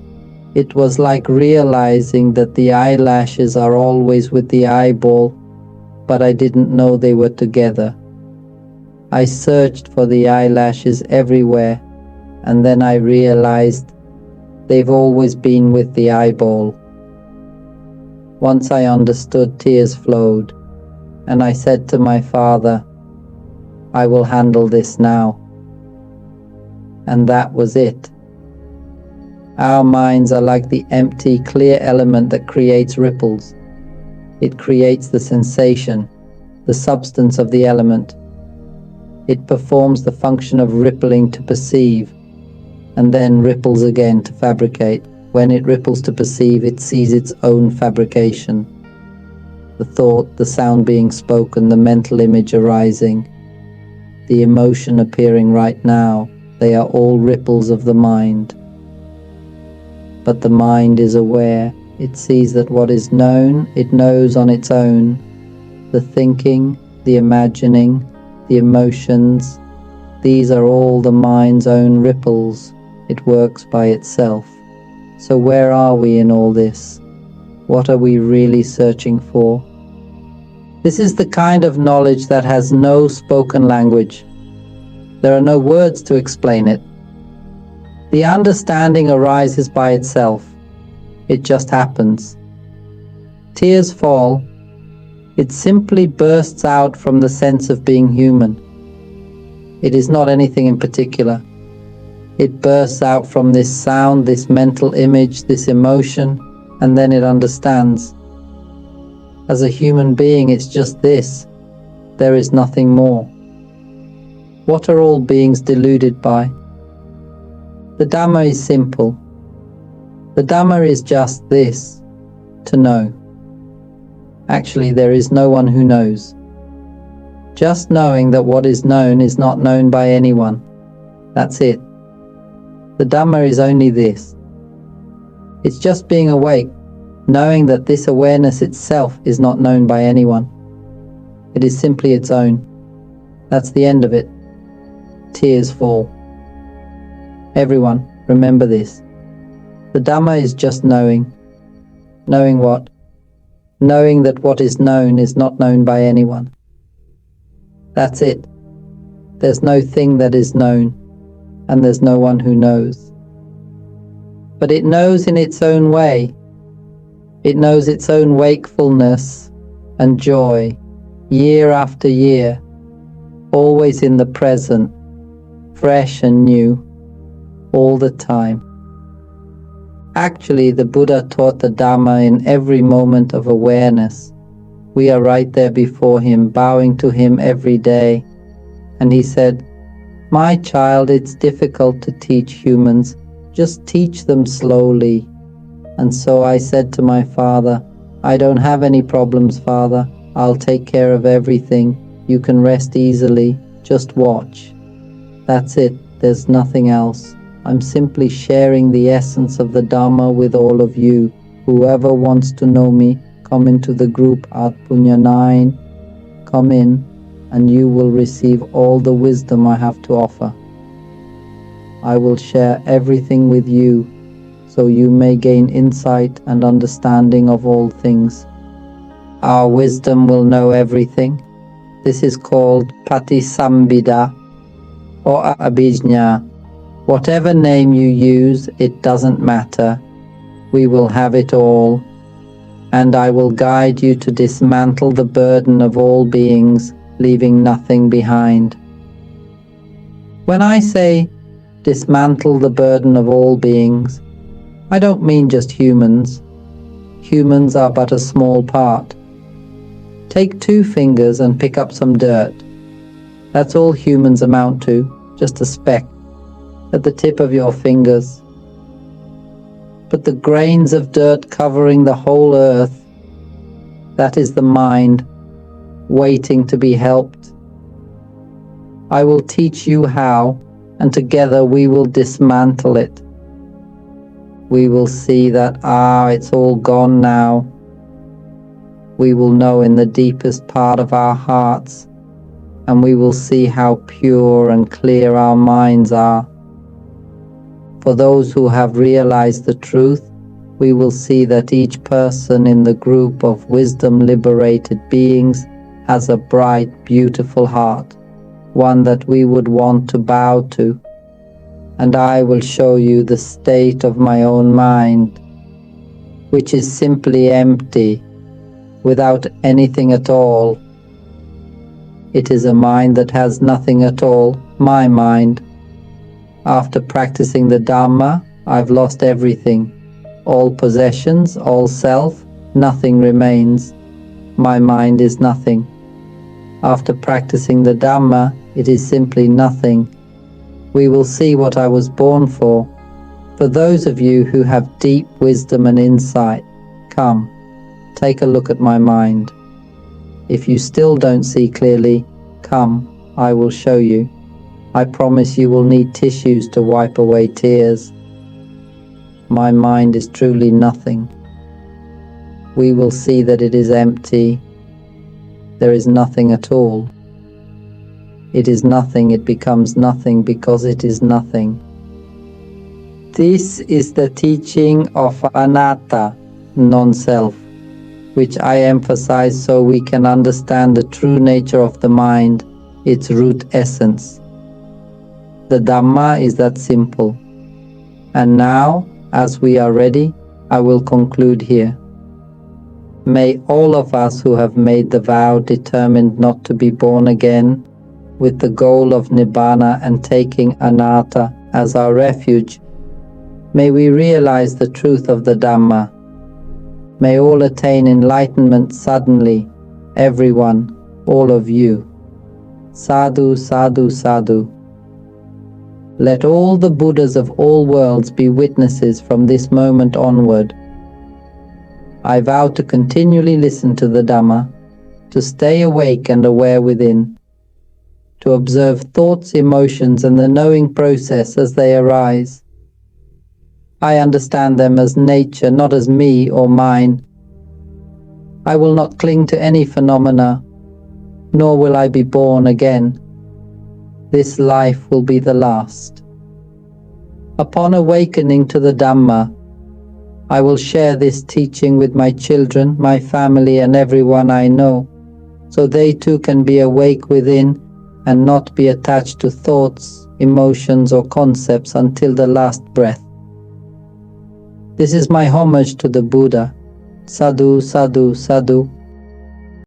it was like realizing that the eyelashes are always with the eyeball, but I didn't know they were together. I searched for the eyelashes everywhere, and then I realized they've always been with the eyeball. Once I understood, tears flowed, and I said to my father, I will handle this now. And that was it. Our minds are like the empty, clear element that creates ripples. It creates the sensation, the substance of the element. It performs the function of rippling to perceive, and then ripples again to fabricate. When it ripples to perceive, it sees its own fabrication. The thought, the sound being spoken, the mental image arising, the emotion appearing right now, they are all ripples of the mind. But the mind is aware. It sees that what is known, it knows on its own. The thinking, the imagining, the emotions, these are all the mind's own ripples. It works by itself. So where are we in all this? What are we really searching for? This is the kind of knowledge that has no spoken language. There are no words to explain it. The understanding arises by itself. It just happens. Tears fall. It simply bursts out from the sense of being human. It is not anything in particular. It bursts out from this sound, this mental image, this emotion, and then it understands. As a human being, it's just this. There is nothing more. What are all beings deluded by? The Dhamma is simple. The Dhamma is just this, to know. Actually, there is no one who knows. Just knowing that what is known is not known by anyone. That's it. The Dhamma is only this. It's just being awake, knowing that this awareness itself is not known by anyone. It is simply its own. That's the end of it. Tears fall. Everyone, remember this. The Dhamma is just knowing. Knowing what? Knowing that what is known is not known by anyone. That's it. There's no thing that is known, and there's no one who knows. But it knows in its own way. It knows its own wakefulness and joy, year after year, always in the present, fresh and new, all the time. Actually, the Buddha taught the Dhamma in every moment of awareness. We are right there before him, bowing to him every day. And he said, "My child, it's difficult to teach humans. Just teach them slowly." And so I said to my father, "I don't have any problems, Father. I'll take care of everything. You can rest easily. Just watch." That's it. There's nothing else. I'm simply sharing the essence of the Dhamma with all of you. Whoever wants to know me, come into the group at Punya 9. Come in, and you will receive all the wisdom I have to offer. I will share everything with you, so you may gain insight and understanding of all things. Our wisdom will know everything. This is called Patisambhida or Abhijñā. Whatever name you use, it doesn't matter. We will have it all, and I will guide you to dismantle the burden of all beings, leaving nothing behind. When I say dismantle the burden of all beings, I don't mean just humans. Humans are but a small part. Take 2 fingers and pick up some dirt. That's all humans amount to, just a speck at the tip of your fingers. But the grains of dirt covering the whole earth, that is the mind, waiting to be helped. I will teach you how, and together we will dismantle it. We will see that, it's all gone now. We will know in the deepest part of our hearts, and we will see how pure and clear our minds are. For those who have realized the truth, we will see that each person in the group of wisdom-liberated beings has a bright, beautiful heart, one that we would want to bow to. And I will show you the state of my own mind, which is simply empty, without anything at all. It is a mind that has nothing at all, my mind. After practicing the Dhamma, I've lost everything. All possessions, all self, nothing remains. My mind is nothing. After practicing the Dhamma, it is simply nothing. We will see what I was born for. For those of you who have deep wisdom and insight, come, take a look at my mind. If you still don't see clearly, come, I will show you. I promise you will need tissues to wipe away tears. My mind is truly nothing. We will see that it is empty. There is nothing at all. It is nothing, it becomes nothing because it is nothing. This is the teaching of anatta, non-self, which I emphasize so we can understand the true nature of the mind, its root essence. The Dhamma is that simple. And now, as we are ready, I will conclude here. May all of us who have made the vow determined not to be born again, with the goal of Nibbana and taking anatta as our refuge, may we realize the truth of the Dhamma. May all attain enlightenment suddenly, everyone, all of you. Sadhu, sadhu, sadhu. Let all the Buddhas of all worlds be witnesses from this moment onward. I vow to continually listen to the Dhamma, to stay awake and aware within, to observe thoughts, emotions, and the knowing process as they arise. I understand them as nature, not as me or mine. I will not cling to any phenomena, nor will I be born again. this life will be the last. Upon awakening to the Dhamma, I will share this teaching with my children, my family, and everyone I know, so they too can be awake within and not be attached to thoughts, emotions, or concepts until the last breath. This is my homage to the Buddha. Sadhu, sadhu, sadhu.